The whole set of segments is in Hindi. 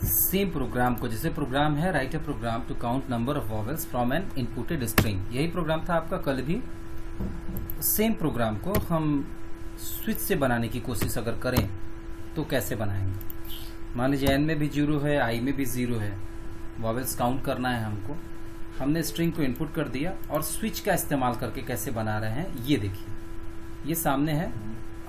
सेम प्रोग्राम को, जैसे प्रोग्राम है write a program to count number of vowels from an inputted string, यही प्रोग्राम था आपका कल भी। सेम प्रोग्राम को हम स्विच से बनाने की कोशिश अगर करें तो कैसे बनाएंगे। मान लीजिए एन में भी 0 है, आई में भी 0 है, वॉवेल्स काउंट करना है हमको। हमने स्ट्रिंग को इनपुट कर दिया और स्विच का इस्तेमाल करके कैसे बना रहे हैं ये देखिए, ये सामने है।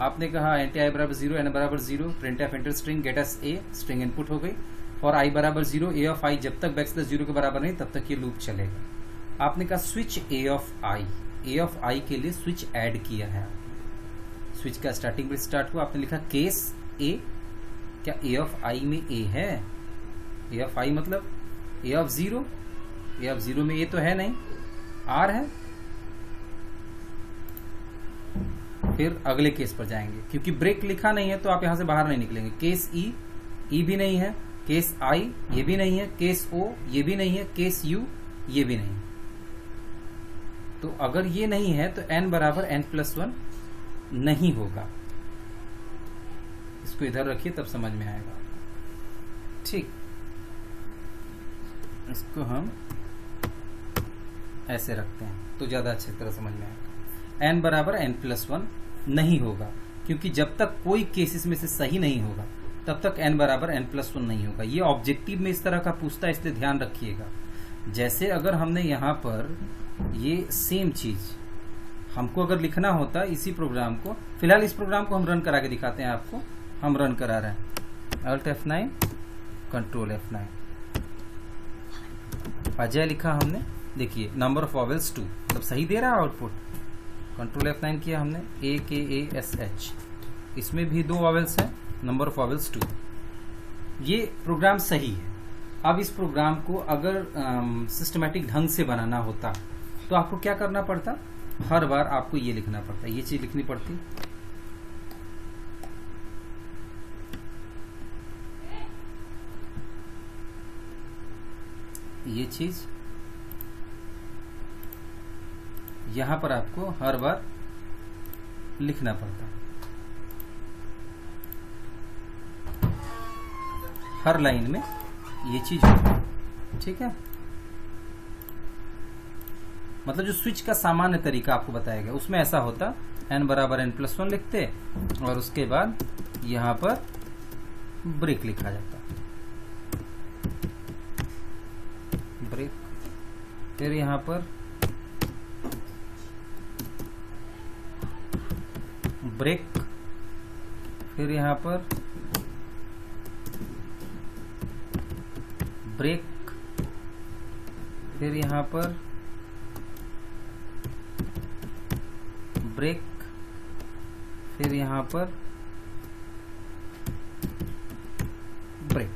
आपने कहा एंटी आई बराबर 0, एन बराबर 0, print f enter string gets a, string input हो गई। फॉर आई बराबर 0, ए ऑफ आई जब तक बैकस्लैश 0 के बराबर नहीं तब तक ये लूप चलेगा। आपने कहा switch a of i, a of i के लिए स्विच ऐड किया है। स्विच का स्टार्टिंग बिट स्टार्ट हुआ, आपने लिखा केस ए। क्या ए ऑफ आई में ए है? ए ऑफ आई मतलब ए ऑफ 0, ए ऑफ 0 में ए तो है नहीं, आर है। फिर अगले केस पर जाएंगे, क्योंकि ब्रेक लिखा नहीं है तो आप यहां से बाहर नहीं निकलेंगे। केस ई, ई भी नहीं है। केस आई, ये भी नहीं है। केस ओ, ये भी नहीं है। केस यू, ये भी नहीं। तो अगर ये नहीं है तो n बराबर n+1 नहीं होगा। इसको इधर रखिए तब समझ में आएगा। ठीक, इसको हम ऐसे रखते हैं तो ज्यादा अच्छी तरह समझ में आएगा। n बराबर n+1 नहीं होगा, क्योंकि जब तक कोई केस इसमें से सही नहीं होगा तब तक n बराबर n+1 नहीं होगा। ये ऑब्जेक्टिव में इस तरह का पूछता है, इसलिए ध्यान रखिएगा। जैसे अगर हमने यहां पर ये सेम चीज हमको अगर लिखना होता इसी प्रोग्राम को, फिलहाल इस प्रोग्राम को हम रन करा के दिखाते हैं आपको। हम रन करा रहे हैं, Alt F9 control F9, Ajay लिखा हमने। देखिए नंबर ऑफ वॉवेल्स 2, मतलब सही दे रहा है आउटपुट। कंट्रोल F9 किया हमने, AKASH, इसमें भी 2 वॉवेल्स हैं, नंबर ऑफ वॉवेल्स 2। ये प्रोग्राम सही है। अब इस प्रोग्राम को अगर सिस्टमैटिक ढंग से बनाना होता तो आपको क्या करना पड़ता? हर बार आपको ये लिखना पड़ता, ये चीज लिखनी पड़ती। ये चीज यहां पर आपको हर बार लिखना पड़ता, हर लाइन में ये चीज होती। ठीक है, मतलब जो स्विच का सामान्य तरीका आपको बताया गया उसमें ऐसा होता, n बराबर n+1 लिखते और उसके बाद यहां पर ब्रेक लिखा जाता, ब्रेक। फिर यहां पर ब्रेक, फिर यहां पर ब्रेक, फिर यहां पर ब्रेक, फिर यहां पर ब्रेक।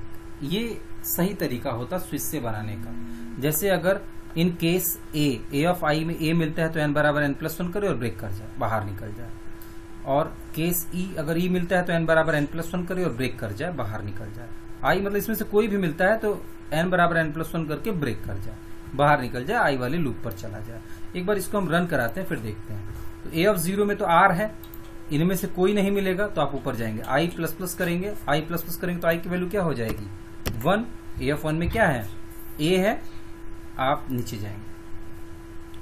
ये सही तरीका होता स्विच से बनाने का। जैसे अगर इन केस ए ऑफ आई में ए मिलता है तो n बराबर n+1 करे और ब्रेक कर जाए, बाहर निकल जाए। और केस ई, अगर ई मिलता है तो n बराबर n+1 करे और ब्रेक कर जाए, बाहर निकल जाए। आई मतलब इसमें से कोई भी मिलता है तो n बराबर n+1 करके ब्रेक कर जाए, बाहर निकल जाए, आई वाले लूप पर चला जाए। एक बार इसको हम रन कराते हैं फिर देखते हैं। तो ए ऑफ 0 में तो आर है, इनमें से कोई नहीं मिलेगा तो आप ऊपर जाएंगे, आई प्लस प्लस करेंगे, आई प्लस प्लस करेंगे तो आई की वैल्यू क्या हो जाएगी? 1। ए ऑफ 1 में क्या है? ए है, आप नीचे जाएंगे।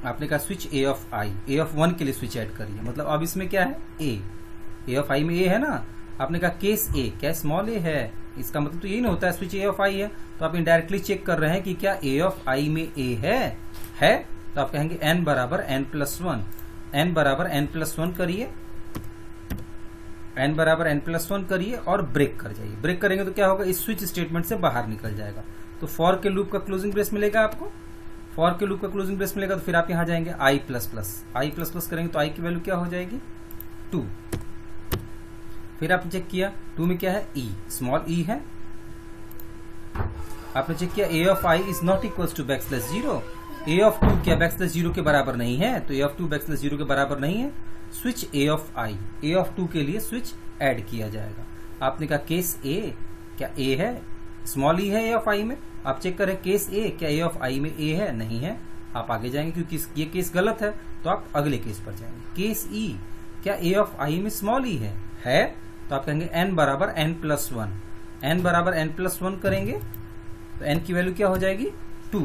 आपने कहा switch a of i, a of 1 के लिए स्विच ऐड करिए, मतलब अब इसमें क्या है? ए ऑफ आई में ए है ना। आपने कहा केस ए, क्या स्मॉल ए है? इसका मतलब तो यही ना होता है स्विच ए ऑफ आई है, तो आप इनडायरेक्टली चेक कर रहे हैं कि क्या ए ऑफ आई में ए है। तो आप कहेंगे n बराबर n+1, n बराबर n+1 करिए, n बराबर n+1 करिए और ब्रेक कर जाइए। ब्रेक करेंगे तो क्या होगा? इस स्विच स्टेटमेंट से बाहर निकल जाएगा। तो फॉर के लूप का क्लोजिंग ब्रेस मिलेगा आपको, फॉर के लूप का क्लोजिंग ब्रेस मिलेगा तो फिर आप यहां जाएंगे आई प्लस प्लस करेंगे तो आई की वैल्यू क्या हो जाएगी? 2। फिर आपने चेक किया 2 में क्या है? ई, स्मॉल ई है। आपने चेक किया a of i is not equal to \0। A of 2 क्या \0 के बराबर नहीं है? तो ए ऑफ 2 \0 के बराबर नहीं है। Switch a of i, a of 2 के लिए स्विच ऐड किया जाएगा। आपने कहा केस ए, क्या ए है? स्मॉल ई है ए ऑफ आई में। आप चेक करें केस ए, क्या ए ऑफ आई में ए है? नहीं है। आप आगे जाएंगे क्योंकि ये केस गलत है, तो आप अगले केस पर जाएंगे। केस ई, क्या ए ऑफ आई में स्मॉल ई है? तो आप कहेंगे n बराबर n+1। n बराबर n+1 करेंगे तो n की वैल्यू क्या हो जाएगी 2,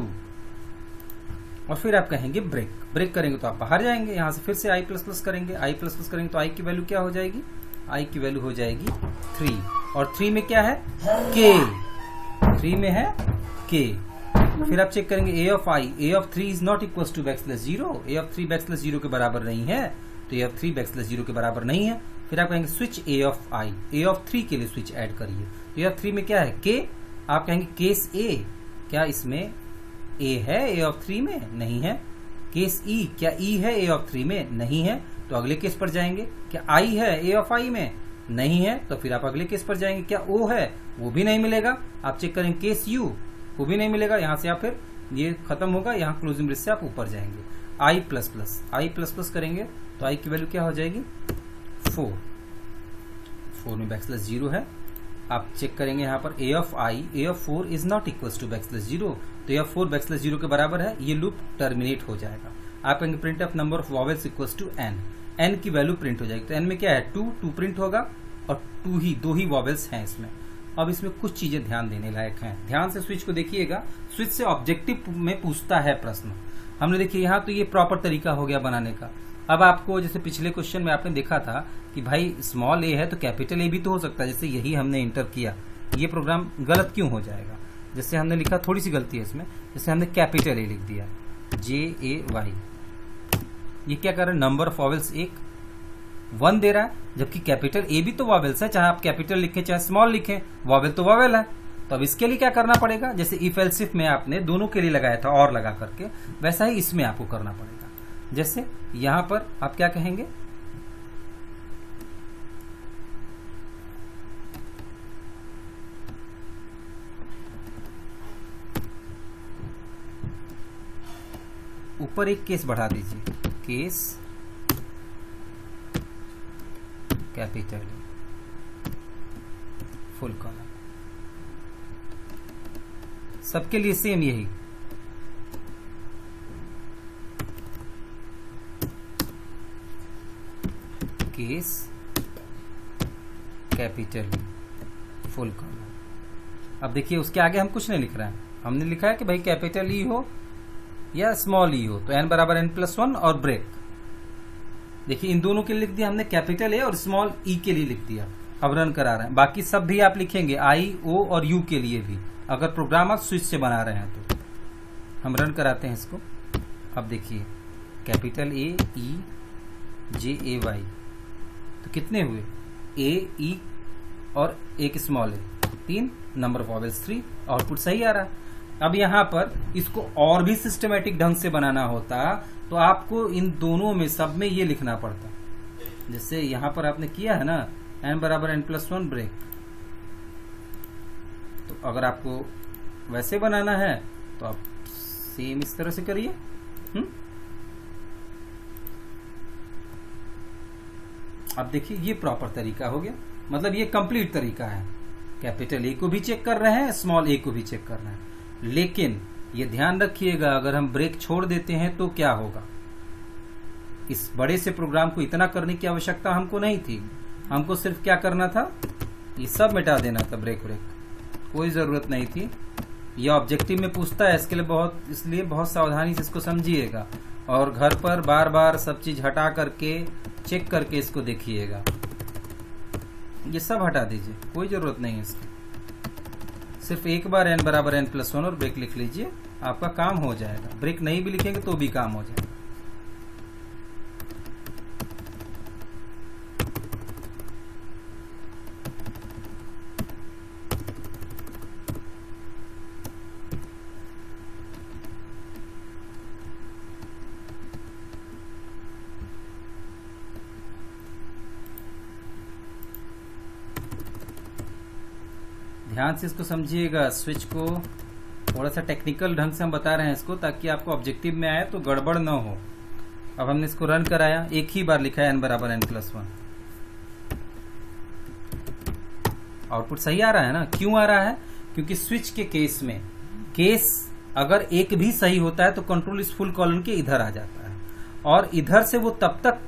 और फिर आप कहेंगे ब्रेक। ब्रेक करेंगे तो आप बाहर जाएंगे, यहां से फिर से i++ करेंगे, i++ करेंगे तो i की वैल्यू क्या हो जाएगी, i की वैल्यू हो जाएगी 3, और 3 में क्या है k, 3 में है k। फिर आप चेक करेंगे a of 3 is not equal to \0, a of 3 \0 के बराबर नहीं है, तो a ऑफ 3 \0 के बराबर नहीं है। फिर आप कहेंगे स्विच a ऑफ 3 के लिए स्विच ऐड करिए, तो a ऑफ 3 में क्या है k, आप कहेंगे केस a, क्या इसमें a है a ऑफ 3 में, नहीं है। केस e, क्या e है a ऑफ 3 में, नहीं है, तो अगले केस पर जाएंगे। क्या i है a ऑफ i में, नहीं है, तो फिर आप अगले केस पर जाएंगे। क्या o है, वो भी नहीं मिलेगा, आप चेक करेंगे केस u, वो भी नहीं मिलेगा, यहां से आप फिर ये खत्म होगा, यहाँ क्लोजिंग ब्रेस से आप ऊपर जाएंगे। i++ करेंगे तो i की वैल्यू क्या हो जाएगी 4 में \0 है। आप चेक करेंगे यहाँ पर a of 4 is not equal to \0, तो a ऑफ 4 \0 के बराबर है, ये लूप टर्मिनेट हो जाएगा। आप कहेंगे print of number of vowels equal to n की वैल्यू प्रिंट हो जाएगी, तो n में क्या है 2 प्रिंट होगा, और 2 ही वॉवेल्स हैं इसमें। अब इसमें कुछ चीजें ध्यान देने लायक हैं, ध्यान से स्विच को देखिएगा। स्विच से ऑब्जेक्टिव में पूछता है प्रश्न, हमने देखिए यहाँ तो ये प्रॉपर तरीका हो गया बनाने का। अब आपको जैसे पिछले क्वेश्चन में आपने देखा था कि भाई स्मॉल a है तो कैपिटल A भी तो हो सकता है, जैसे यही हमने इंटर किया, ये प्रोग्राम गलत क्यों हो जाएगा। जैसे हमने लिखा, थोड़ी सी गलती है इसमें, जैसे हमने कैपिटल A लिख दिया JAY, ये क्या कर रहा है, नंबर ऑफ वॉवेल्स 1 दे रहा है, जबकि कैपिटल A भी तो वॉवेल्स है, चाहे आप कैपिटल लिखें चाहे स्मॉल लिखें, वॉवेल तो वॉवेल है। तो अब इसके लिए क्या करना पड़ेगा, जैसे इफ एल्स इफ में आपने दोनों के लिए लगाया था और लगा करके, वैसा ही इसमें आपको करना पड़ेगा। जैसे यहां पर आप क्या कहेंगे, ऊपर एक केस बढ़ा दीजिए, केस कैपिटल फुल कॉलम, सबके लिए सेम यही। Case capital full column. अब देखिए उसके आगे हम कुछ नहीं लिख रहे हैं, हमने लिखा है कि भाई कैपिटल ई हो या स्मॉल ई हो, तो n बराबर n+1 और ब्रेक। देखिए इन दोनों के लिए लिख दिया हमने, कैपिटल ए और स्मॉल ई के लिए लिख दिया। अब रन करा रहे हैं, बाकी सब भी आप लिखेंगे आई ओ और यू के लिए भी, अगर प्रोग्राम आप स्विच से बना रहे हैं तो। हम रन कराते हैं इसको। अब देखिए कैपिटल ए ई JAY, तो कितने हुए, ए ई और एक small A, 3, number of vowels 3, output सही आ रहा है। अब यहां पर इसको और भी सिस्टमेटिक ढंग से बनाना होता तो आपको इन दोनों में सब में ये लिखना पड़ता, जैसे यहां पर आपने किया है ना n बराबर n+1 ब्रेक। तो अगर आपको वैसे बनाना है तो आप सेम इस तरह से करिए। अब देखिए ये प्रॉपर तरीका हो गया, मतलब ये कंप्लीट तरीका है। कैपिटल ए को भी चेक कर रहे हैं, स्मॉल ए को भी चेक कर रहे हैं, लेकिन ये ध्यान रखिएगा अगर हम ब्रेक छोड़ देते हैं तो क्या होगा। इस बड़े से प्रोग्राम को इतना करने की आवश्यकता हमको नहीं थी, हमको सिर्फ क्या करना था, ये सब मिटा देना था, ब्रेक कोई जरूरत नहीं थी। ये ऑब्जेक्टिव में पूछता है, इसलिए बहुत सावधानी से इसको समझिएगा, और घर पर बार बार सब चीज हटा करके चेक करके इसको देखिएगा। ये सब हटा दीजिए, कोई जरूरत नहीं है इसकी, सिर्फ एक बार n बराबर n+1 और ब्रेक लिख लीजिए, आपका काम हो जाएगा। ब्रेक नहीं भी लिखेंगे तो भी काम हो जाएगा। ध्यान से इसको समझिएगा, स्विच को थोड़ा सा टेक्निकल ढंग से हम बता रहे हैं इसको, ताकि आपको ऑब्जेक्टिव में आए तो गड़बड़ ना हो। अब हमने इसको रन कराया, एक ही बार लिखा है n बराबर n+1, आउटपुट सही आ रहा है ना। क्यों आ रहा है, क्योंकि स्विच के केस में केस अगर एक भी सही होता है तो कंट्रोल इस फुल कॉलन के इधर आ जाता है, और इधर से वो तब तक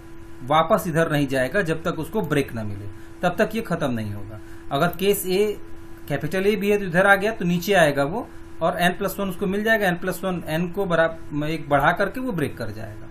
वापस इधर नहीं जाएगा जब तक उसको ब्रेक ना मिले, तब तक ये खत्म नहीं होगा। अगर केस ए कैपिटल ए भी है तो इधर आ गया तो नीचे आएगा वो, और n+1 उसको मिल जाएगा, n+1 n को एक बढ़ा करके वो ब्रेक कर जाएगा।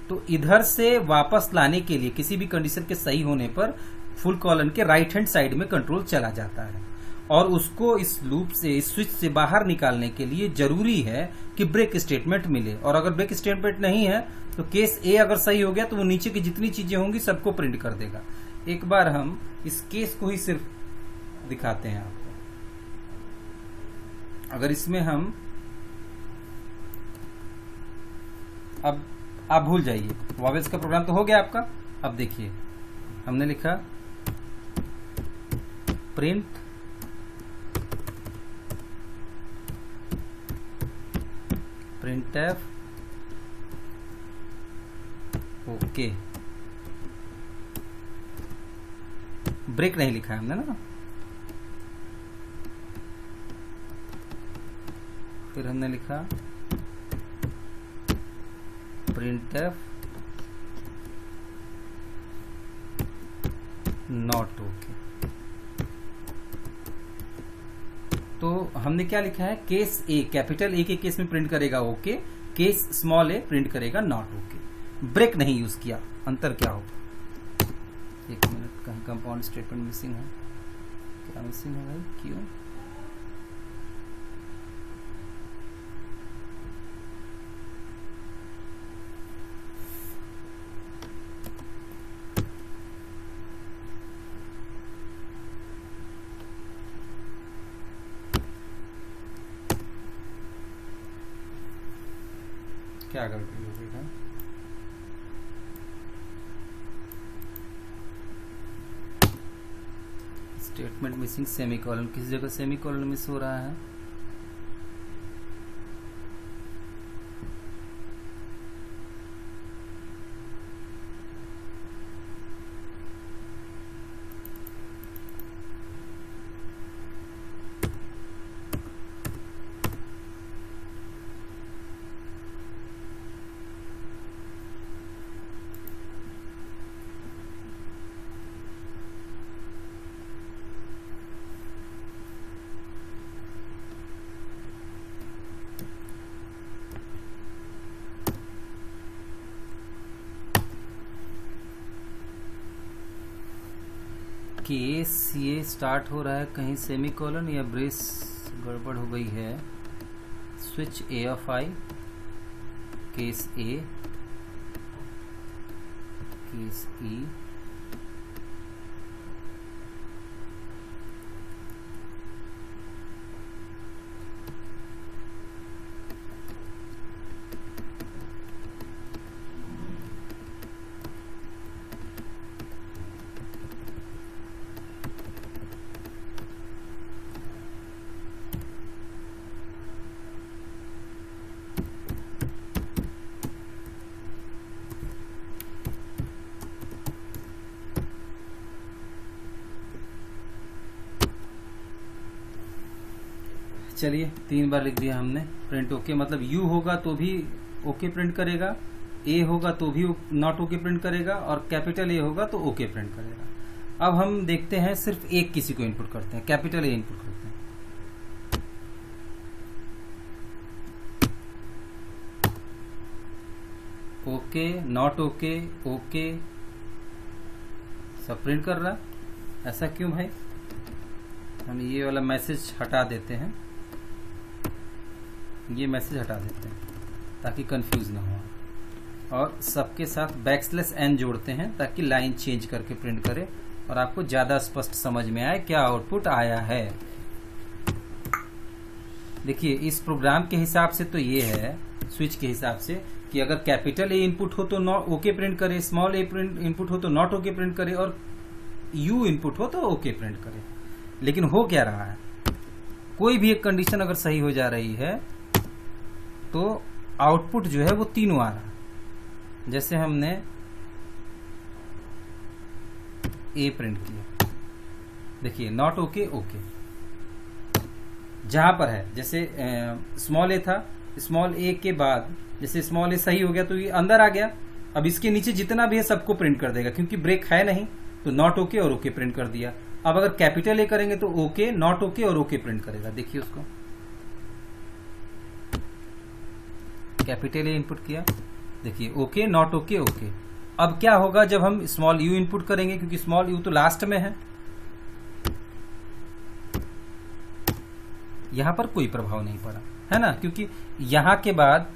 तो इधर से वापस लाने के लिए किसी भी कंडीशन के सही होने पर फुल कॉलन के राइट हैंड साइड में कंट्रोल चला जाता है, और उसको इस लूप से, इस स्विच से बाहर निकालने के लिए जरूरी है कि ब्रेक स्टेटमेंट मिले। और अगर ब्रेक स्टेटमेंट नहीं है तो केस ए अगर सही हो गया तो वो नीचे की जितनी चीजें होंगी सबको प्रिंट कर देगा। एक बार हम इस केस को ही सिर्फ दिखाते हैं आपको। अगर इसमें हम, अब आप भूल जाइए, वॉवेल्स का प्रोग्राम तो हो गया आपका। अब देखिए हमने लिखा प्रिंट printf ओके, ब्रेक नहीं लिखा है हमने ना। फिर हमने लिखा printf नॉट ओके। तो हमने क्या लिखा है, केस ए, कैपिटल ए के केस में प्रिंट करेगा ओके, केस स्मॉल ए प्रिंट करेगा नॉट ओके। ब्रेक नहीं यूज किया, अंतर क्या होगा? एक मिनट, कहीं कंपाउंड स्टेटमेंट मिसिंग है। क्या मिसिंग है भाई, क्यों? क्या गलती हो गई है? स्टेटमेंट मिसिंग सेमीकोलन, किसी जगह सेमीकोलन मिस हो रहा है। केस ये स्टार्ट हो रहा है कहीं सेमीकोलन या ब्रेस गड़बड़ हो गई है। Switch a of i, case a, case e, चलिए 3 बार लिख दिया हमने। प्रिंट ओके मतलब यू होगा तो भी ओके प्रिंट करेगा, ए होगा तो भी नॉट ओके प्रिंट करेगा, और कैपिटल ए होगा तो ओके प्रिंट करेगा। अब हम देखते हैं सिर्फ एक किसी को इनपुट करते हैं, कैपिटल ए इनपुट करते हैं। ओके, नॉट ओके, ओके, सब प्रिंट कर रहा। ऐसा क्यों भाई? हम ये वाला मैसेज हटा देते हैं, ये मैसेज हटा देते हैं ताकि कंफ्यूज ना हो, और सबके साथ \n जोड़ते हैं ताकि लाइन चेंज करके प्रिंट करे और आपको ज्यादा स्पष्ट समझ में आए क्या आउटपुट आया है। देखिए इस प्रोग्राम के हिसाब से तो ये है, स्विच के हिसाब से, कि अगर कैपिटल ए इनपुट हो तो नॉट ओके प्रिंट करे, स्मॉल ए इनपुट हो तो नॉट ओके प्रिंट करे, और यू इनपुट हो तो ओके प्रिंट करे। लेकिन हो क्या रहा है, कोई भी एक कंडीशन अगर सही हो जा रही है तो आउटपुट जो है वो तीनों आ रहा है। जैसे हमने ए प्रिंट किया, देखिए नॉट ओके, ओके जहां पर है, जैसे स्मॉल ए था, स्मॉल ए के बाद जैसे स्मॉल ए सही हो गया तो ये अंदर आ गया। अब इसके नीचे जितना भी है सबको प्रिंट कर देगा, क्योंकि ब्रेक है नहीं तो नॉट ओके और ओके प्रिंट कर दिया। अब अगर कैपिटल ए करेंगे तो ओके, नॉट ओके और ओके प्रिंट करेगा। देखिए उसको, कैपिटल ए इनपुट किया, देखिए ओके, नॉट ओके, ओके। अब क्या होगा जब हम स्मॉल यू इनपुट करेंगे, क्योंकि स्मॉल यू तो लास्ट में है, यहां पर कोई प्रभाव नहीं पड़ा है ना, क्योंकि यहां के बाद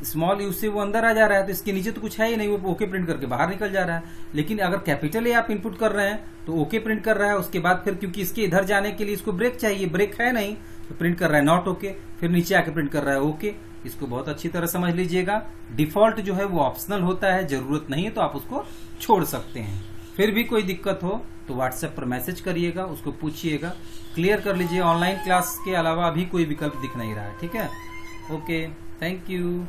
स्मॉल यू से वो अंदर आ जा रहा है, तो इसके नीचे तो कुछ है ही नहीं, वो ओके प्रिंट करके बाहर निकल जा रहा है। लेकिन अगर कैपिटल ए आप इनपुट कर रहे हैं तो ओके प्रिंट कर रहा है, उसके बाद फिर क्योंकि इसके इधर जाने के लिए इसको ब्रेक चाहिए, ब्रेक है नहीं, तो प्रिंट कर रहा है नॉट ओके, फिर नीचे आके प्रिंट कर रहा है ओके। इसको बहुत अच्छी तरह समझ लीजिएगा। डिफॉल्ट जो है वो ऑप्शनल होता है, जरूरत नहीं है तो आप उसको छोड़ सकते हैं। फिर भी कोई दिक्कत हो तो व्हाट्सएप पर मैसेज करिएगा, उसको पूछिएगा, क्लियर कर लीजिए। ऑनलाइन क्लास के अलावा अभी कोई विकल्प दिख नहीं रहा है, ठीक है। Okay, thank you.